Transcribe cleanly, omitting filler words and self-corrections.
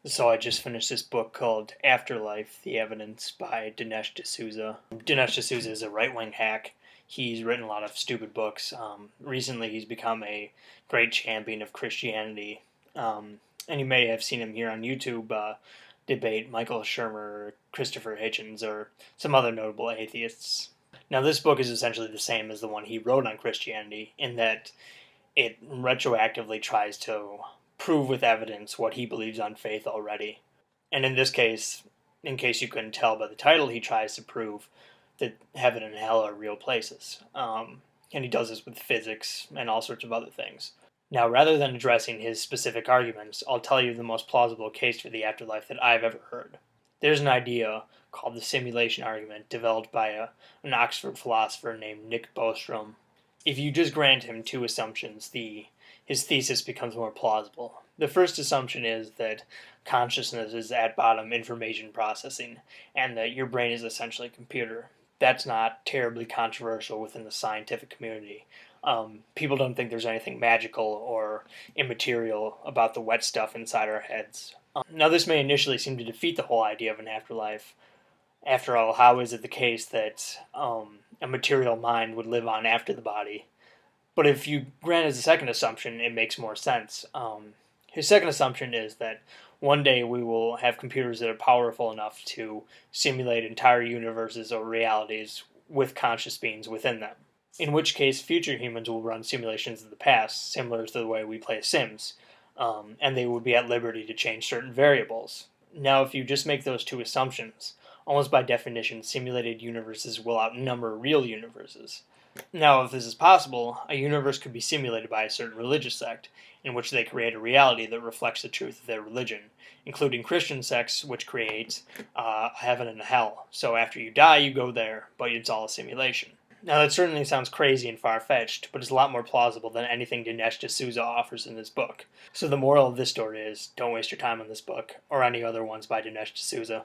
So I just finished this book called Afterlife, The Evidence by Dinesh D'Souza. Dinesh D'Souza is a right-wing hack. He's written a lot of stupid books. Recently he's become a great champion of Christianity. And you may have seen him here on YouTube debate Michael Shermer, Christopher Hitchens, or some other notable atheists. Now this book is essentially the same as the one he wrote on Christianity in that it retroactively tries to prove with evidence what he believes on faith already. And in this case, in case you couldn't tell by the title, he tries to prove that heaven and hell are real places. And he does this with physics and all sorts of other things. Now, rather than addressing his specific arguments, I'll tell you the most plausible case for the afterlife that I've ever heard. There's an idea called the simulation argument developed by an Oxford philosopher named Nick Bostrom. If you just grant him two assumptions, his thesis becomes more plausible. The first assumption is that consciousness is at bottom information processing, and that your brain is essentially a computer. That's not terribly controversial within the scientific community. People don't think there's anything magical or immaterial about the wet stuff inside our heads. Now, this may initially seem to defeat the whole idea of an afterlife. After all, how is it the case that a material mind would live on after the body? But if you grant his second assumption, it makes more sense. His second assumption is that one day we will have computers that are powerful enough to simulate entire universes or realities with conscious beings within them. In which case, future humans will run simulations of the past, similar to the way we play Sims, and they would be at liberty to change certain variables. Now, if you just make those two assumptions, almost by definition, simulated universes will outnumber real universes. Now, if this is possible, a universe could be simulated by a certain religious sect, in which they create a reality that reflects the truth of their religion, including Christian sects, which create heaven and hell. So after you die, you go there, but it's all a simulation. Now, that certainly sounds crazy and far-fetched, but it's a lot more plausible than anything Dinesh D'Souza offers in this book. So the moral of this story is, don't waste your time on this book, or any other ones by Dinesh D'Souza.